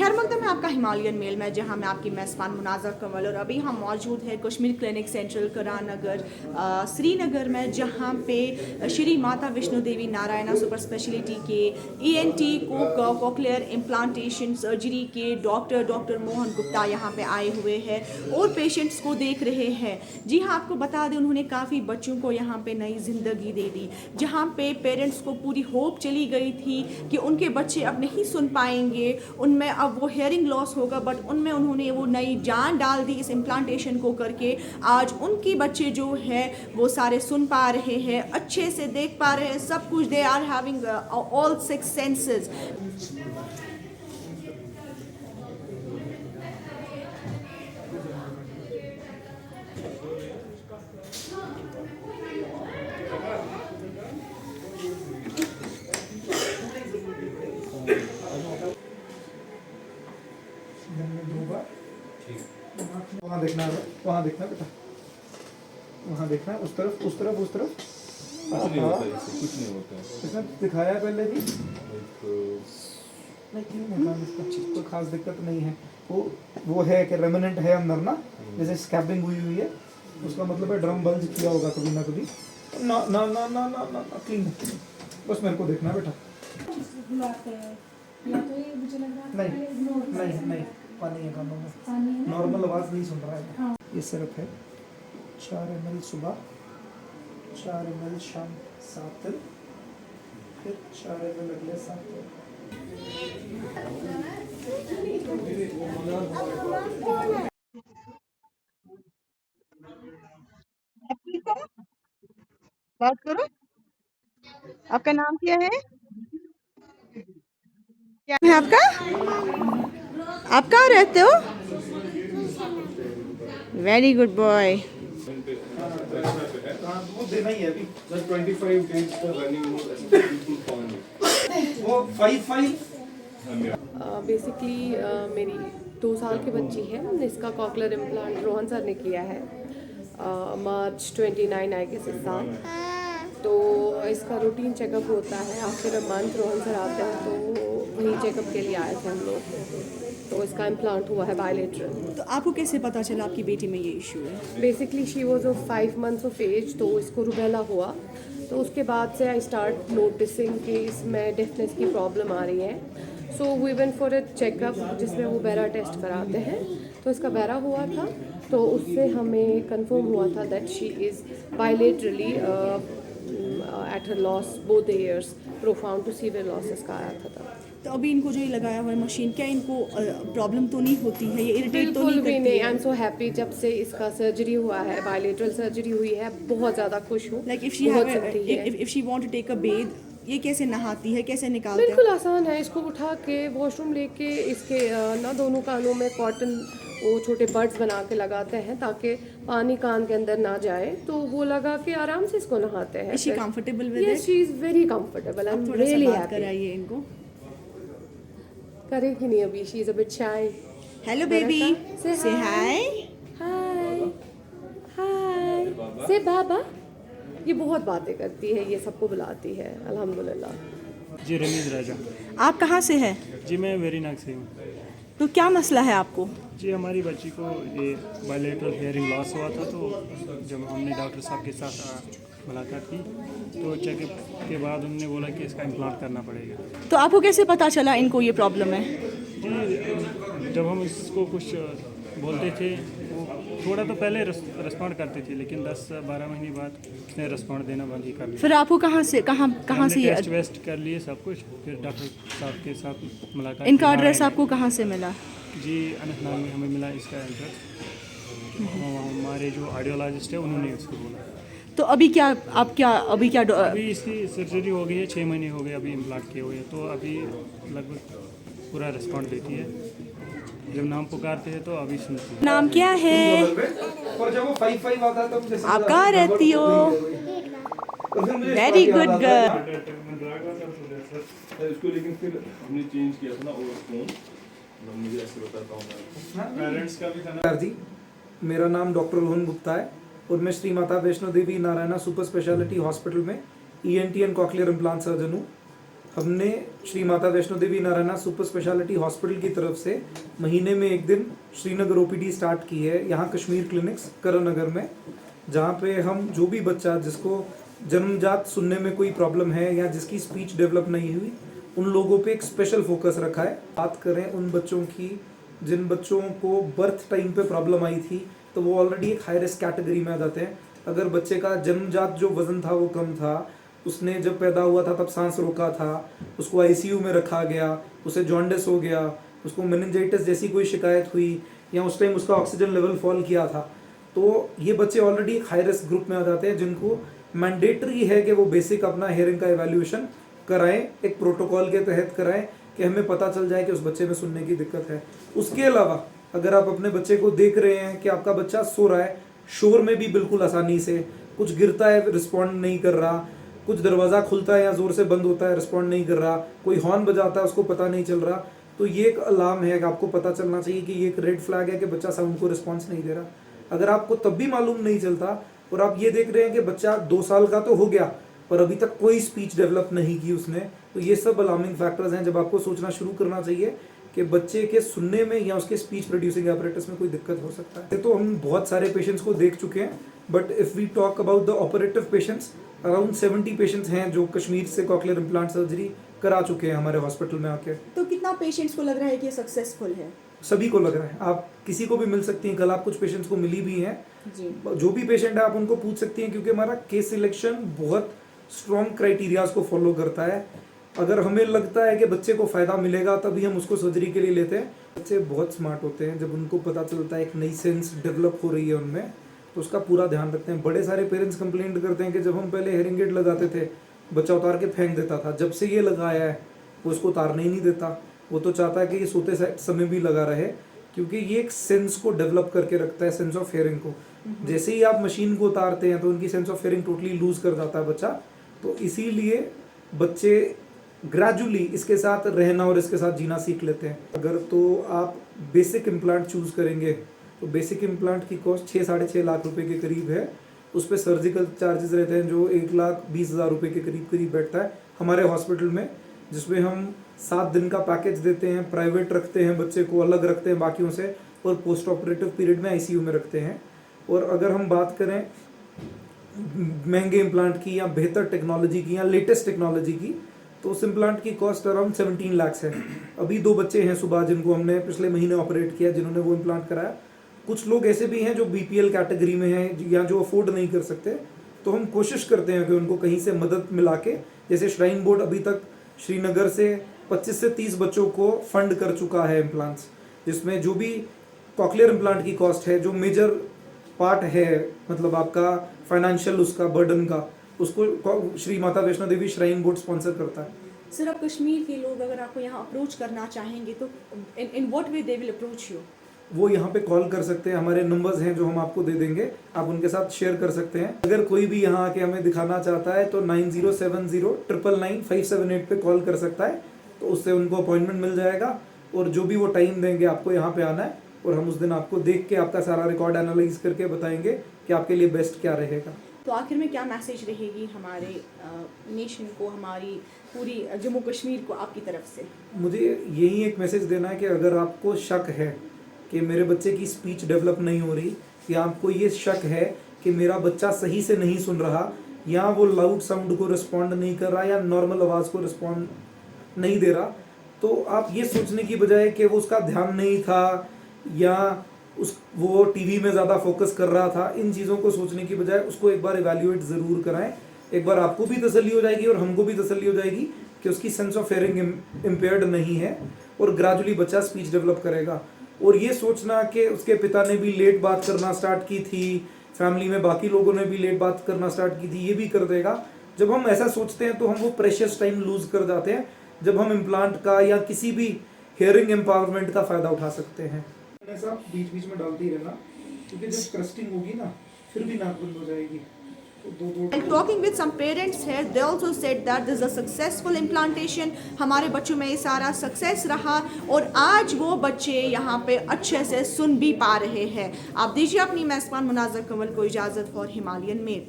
खैर मकदम है आपका हिमालयन मेल में, जहां मैं आपकी मेज़बान मुनाज़र कमल, और अभी हम मौजूद है कश्मीर क्लिनिक सेंट्रल करानगर श्रीनगर में, जहां पे श्री माता वैष्णो देवी नारायणा सुपर स्पेशलिटी के ENT कॉकलियर इम्प्लांटेशन सर्जरी के डॉक्टर मोहन गुप्ता यहां पे आए हुए हैं और पेशेंट्स को देख रहे हैं। जी हाँ, आपको बता दें उन्होंने काफ़ी बच्चों को यहाँ पे नई ज़िंदगी दे दी, जहाँ पे पेरेंट्स को पूरी होप चली गई थी कि उनके बच्चे अब नहीं सुन पाएंगे, उनमें अब वो हेयरिंग लॉस होगा, बट उनमें उन्होंने वो नई जान डाल दी इस इम्प्लांटेशन को करके। आज उनके बच्चे जो है वो सारे सुन पा रहे हैं, अच्छे से देख पा रहे हैं, सब कुछ। They are having all 6 senses. वहाँ देखना है, वहाँ देखना बेटा, वहाँ देखना, उस तरफ उस तरफ उस तरफ। कुछ नहीं होता है, इससे कुछ नहीं होता है। इसने दिखाया पहले भी नहीं, क्यों होता है इसका? चीज कोई खास दिक्कत नहीं है। वो है कि रेमिनेंट है अंदर ना, जैसे स्कैबिंग हुई हुई है, उसका मतलब है ड्रम बल्ज किया होगा कभी ना कभी। ना ना ना ना ना ना क्लीन, बस मेरे को देखना है बेटा। नहीं नहीं नहीं, पानी है कानों में, नॉर्मल आवाज नहीं सुन रहा है। ये सिरप है 4 ml सुबह, 4 ml शाम 7 दिन, फिर 4 ml अगले 7 दिन। बात करो, आपका नाम क्या है? क्या है आपका? आप कहाँ रहते हो? Very good boy. वो देना ही है अभी। Sir, 25 days for running more people found it. वो 5 बेसिकली मेरी 2 साल की बच्ची है, इसका कॉकलियर इम्प्लांट रोहन सर ने किया है मार्च 29 आई गेस इस साल। तो इसका रूटीन चेकअप होता है after a month, Rohan sir आते हैं तो वही चेकअप के लिए आए थे हम लोग। तो इसका इम्प्लांट हुआ है बायलेटरल। तो आपको कैसे पता चला आपकी बेटी में ये इशू है? Basically she was of 5 months of age, तो इसको रुबेला हुआ। तो उसके बाद से आई स्टार्ट नोटिसिंग कि इसमें डेफनेस की प्रॉब्लम आ रही है। So we went for a checkup जिसमें वो बैरा टेस्ट कराते हैं। तो इसका बैरा हुआ था, तो उससे हमें कंफर्म हुआ था that she is bilaterally at her loss both ears, profound to severe loss इसका आया था तब। तो अभी इनको जो ये लगाया हुआ है मशीन, क्या इनको प्रॉब्लम तो नहीं होती है? ये इरिटेट तो बिल्कुल नहीं भी करती नहीं। है? आई एम सो हैप्पी जब से इसका सर्जरी हुआ है, बायलेटरल सर्जरी हुई है, बहुत ज़्यादा खुश हूँ। Like if she have if she want to take a bath, ये कैसे नहाती है, कैसे निकालते हैं? बिल्कुल आसान है। इसको उठा के वॉशरूम लेके इसके ना दोनों कानों में कॉटन वो छोटे बड्स बना के लगाते हैं ताकि पानी कान के अंदर ना जाए, तो वो लगा के आराम से इसको नहाते हैं। Is she comfortable with yes, it? She is very comfortable. I am थोड़ा सा रियली बात हैप्पी। कराइए इनको। करेगी नहीं अभी, she is a bit shy. Hello baby, Say से हाय। हाय हाय से बाबा। ये बहुत बातें करती है, ये सबको बुलाती है अल्हम्दुलिल्लाह। जी रमीज राजा। आप कहाँ से हैं? जी मैं वेरीनाग से हूँ। तो क्या मसला है आपको? जी हमारी बच्ची को ये बायलेटरल हेयरिंग लॉस हुआ था, तो जब हमने डॉक्टर साहब के साथ मुलाकात की तो चेकअप के बाद उन्होंने बोला कि इसका इम्प्लांट करना पड़ेगा। तो आपको कैसे पता चला इनको ये प्रॉब्लम है? जी जब हम इसको कुछ बोलते थे वो थोड़ा तो पहले रिस्पॉन्ड करती थी, लेकिन 10-12 महीने बाद उसने रिस्पॉन्ड देना बंद ही कर दिया। फिर आपको कहाँ से ये टेस्ट वेस्ट कर लिए सब कुछ, फिर डॉक्टर साहब के साथ मुलाकात। इनका एड्रेस आपको कहाँ से मिला? जी अनंतनाग में हमें मिला इसका एड्रेस। हमारे जो ऑडियोलॉजिस्ट है उन्होंने उसको बोला। तो अभी क्या अभी इसकी सर्जरी हो गई है, 6 महीने हो गए अभी इम्प्लांट किए हुए, तो अभी लगभग पूरा रिस्पॉन्ड देती है। जब नाम पुकारते हैं तो अभी सुनती है। नाम क्या है? और जब वो 5 आता है तब जैसे आप कहाँ रहती हो? Very good girl. इसको लेकिन फिर हमने चेंज किया था ना और फोन, मुझे ऐसे बताता हूँ पेरेंट्स का भी था ना। जी मेरा नाम डॉक्टर रोहन गुप्ता है और मैं Shri Mata Vaishno Devi Narayana super speciality hospital में ENT and cochlear implant surgeon हूँ। हमने Shri Mata Vaishno Devi Narayana super speciality hospital की तरफ से महीने में एक दिन श्रीनगर ओपीडी स्टार्ट की है यहाँ कश्मीर क्लिनिक्स करण नगर में, जहाँ पे हम जो भी बच्चा जिसको जन्मजात सुनने में कोई प्रॉब्लम है या जिसकी स्पीच डेवलप नहीं हुई, उन लोगों पे एक स्पेशल फोकस रखा है। बात करें उन बच्चों की जिन बच्चों को बर्थ टाइम पे प्रॉब्लम आई थी, तो वो ऑलरेडी एक हाई रिस्क कैटेगरी में आ जाते हैं। अगर बच्चे का जन्मजात जो वजन था वो कम था, उसने जब पैदा हुआ था तब सांस रोका था, उसको आईसीयू में रखा गया, उसे जॉन्डिस हो गया, उसको मेनिंजाइटिस जैसी कोई शिकायत हुई या उस टाइम उसका ऑक्सीजन लेवल फॉल किया था, तो ये बच्चे ऑलरेडी एक हाई रिस्क ग्रुप में आ जाते हैं, जिनको मैंडेटरी है कि वो बेसिक अपना हेयरिंग का एवेल्यूएशन कराएं, एक प्रोटोकॉल के तहत कराएं कि हमें पता चल जाए कि उस बच्चे में सुनने की दिक्कत है। उसके अलावा अगर आप अपने बच्चे को देख रहे हैं कि आपका बच्चा सो रहा है, शोर में भी बिल्कुल आसानी से, कुछ गिरता है रिस्पॉन्ड नहीं कर रहा, कुछ दरवाज़ा खुलता है या ज़ोर से बंद होता है रिस्पॉन्ड नहीं कर रहा, कोई हॉर्न बजाता है उसको पता नहीं चल रहा, तो ये एक अलार्म है कि आपको पता चलना चाहिए कि ये एक रेड फ्लैग है कि बच्चा साउंड को रिस्पॉन्स नहीं दे रहा। अगर आपको तब भी मालूम नहीं चलता और आप ये देख रहे हैं कि बच्चा 2 साल का तो हो गया पर अभी तक कोई स्पीच डेवलप नहीं की उसने, तो ये सब अलार्मिंग फैक्टर्स हैं जब आपको सोचना शुरू करना चाहिए कि बच्चे के सुनने में या उसके स्पीच प्रोड्यूसिंग एपरेटस में कोई दिक्कत हो सकता है। तो हम बहुत सारे पेशेंट्स को देख चुके हैं, but if we talk about the operative patients, around 70 patients हैं जो कश्मीर से कॉकलियर इम्प्लांट सर्जरी करा चुके हैं हमारे हॉस्पिटल में आके। तो कितना पेशेंट्स को लग रहा है कि सक्सेसफुल है? सभी को लग रहा है, आप किसी को भी मिल सकती हैं, कल आप कुछ पेशेंट्स को मिली भी हैं जी। जो भी पेशेंट है आप उनको पूछ सकती हैं, क्योंकि हमारा केस सिलेक्शन बहुत स्ट्रॉन्ग क्राइटेरियाज को फॉलो करता है। अगर हमें लगता है कि बच्चे को फ़ायदा मिलेगा तभी हम उसको सर्जरी के लिए लेते हैं। बच्चे बहुत स्मार्ट होते हैं, जब उनको पता चलता है एक नई सेंस डेवलप हो रही है उनमें, तो उसका पूरा ध्यान रखते हैं। बड़े सारे पेरेंट्स कंप्लेंट करते हैं कि जब हम पहले हेयरिंग एड लगाते थे बच्चा उतार के फेंक देता था, जब से ये लगाया है वो इसको उतारने ही नहीं देता, वो तो चाहता है कि ये सोते समय भी लगा रहे, क्योंकि ये एक सेंस को डेवलप करके रखता है, सेंस ऑफ हेयरिंग को। जैसे ही आप मशीन को उतारते हैं तो उनकी sense of hearing totally lose कर जाता है बच्चा, तो इसीलिए बच्चे ग्रेजुअली इसके साथ रहना और इसके साथ जीना सीख लेते हैं। अगर तो आप बेसिक इम्प्लांट चूज़ करेंगे तो बेसिक इम्प्लांट की कॉस्ट 6-6.5 लाख रुपए के करीब है। उस पर सर्जिकल चार्जेस रहते हैं जो 1,20,000 रुपये के करीब बैठता है हमारे हॉस्पिटल में, जिसमें हम 7 दिन का पैकेज देते हैं, प्राइवेट रखते हैं, बच्चे को अलग रखते हैं बाकियों से, और पोस्ट ऑपरेटिव पीरियड में आईसीयू में रखते हैं। और अगर हम बात करें महंगे इम्प्लांट की या बेहतर टेक्नोलॉजी की या लेटेस्ट टेक्नोलॉजी की, तो उस इम्प्लांट की कॉस्ट अराउंड 17 लाख है। अभी 2 बच्चे हैं सुबह जिनको हमने पिछले महीने ऑपरेट किया, जिन्होंने वो इम्प्लांट कराया। कुछ लोग ऐसे भी हैं जो बीपीएल कैटेगरी में हैं या जो अफोर्ड नहीं कर सकते, तो हम कोशिश करते हैं कि उनको कहीं से मदद मिला के, जैसे श्राइन बोर्ड अभी तक श्रीनगर से 25 से 30 बच्चों को फंड कर चुका है इम्प्लांट्स, जिसमें जो भी कॉकलियर इम्प्लांट की कॉस्ट है, जो मेजर पार्ट है मतलब आपका फाइनेंशियल उसका बर्डन का, उसको Shri Mata Vaishno Devi shrine board sponsor करता है। सर, अब कश्मीर के लोग अगर आपको यहाँ अप्रोच करना चाहेंगे तो in what way they will approach you? वो यहाँ पे कॉल कर सकते हैं, हमारे नंबर्स हैं जो हम आपको दे देंगे, आप उनके साथ शेयर कर सकते हैं। अगर कोई भी यहाँ आके हमें दिखाना चाहता है तो 9070999578 पे कॉल कर सकता है, तो उससे उनको अपॉइंटमेंट मिल जाएगा, और जो भी वो टाइम देंगे आपको यहाँ पे आना है, और हम उस दिन आपको देख के आपका सारा रिकॉर्ड एनालाइज करके बताएंगे कि आपके लिए बेस्ट क्या रहेगा। तो आखिर में क्या मैसेज रहेगी हमारे नेशन को, हमारी पूरी जम्मू कश्मीर को आपकी तरफ से? मुझे यही एक मैसेज देना है कि अगर आपको शक है कि मेरे बच्चे की स्पीच डेवलप नहीं हो रही, या आपको ये शक है कि मेरा बच्चा सही से नहीं सुन रहा, या वो लाउड साउंड को रिस्पॉन्ड नहीं कर रहा, या नॉर्मल आवाज़ को रिस्पॉन्ड नहीं दे रहा, तो आप ये सोचने की बजाय कि वो उसका ध्यान नहीं था या वो टीवी में ज़्यादा फोकस कर रहा था, इन चीज़ों को सोचने की बजाय उसको एक बार इवैल्यूएट ज़रूर कराएं। एक बार आपको भी तसल्ली हो जाएगी और हमको भी तसल्ली हो जाएगी कि उसकी सेंस ऑफ हेयरिंग इम्पेयर्ड नहीं है, और ग्रेजुअली बच्चा स्पीच डेवलप करेगा। और ये सोचना कि उसके पिता ने भी लेट बात करना स्टार्ट की थी, फैमिली में बाकी लोगों ने भी लेट बात करना स्टार्ट की थी, ये भी कर देगा। जब हम ऐसा सोचते हैं तो हम वो प्रेशियस टाइम लूज कर जाते हैं जब हम इम्प्लांट का या किसी भी हेयरिंग एम्पावरमेंट का फ़ायदा उठा सकते हैं। ऐसा बीच बीच में डालती रहना, क्योंकि जब क्रस्टिंग होगी ना फिर भी नाक बंद हो जाएगी। And talking with some parents here, they also said that this is a successful implantation. हमारे बच्चों में ये सारा सक्सेस रहा और आज वो बच्चे यहाँ पे अच्छे से सुन भी पा रहे हैं। आप दीजिए अपनी मेज़बान मुनाज़र कंवल को इजाज़त फॉर हिमालयन मेल।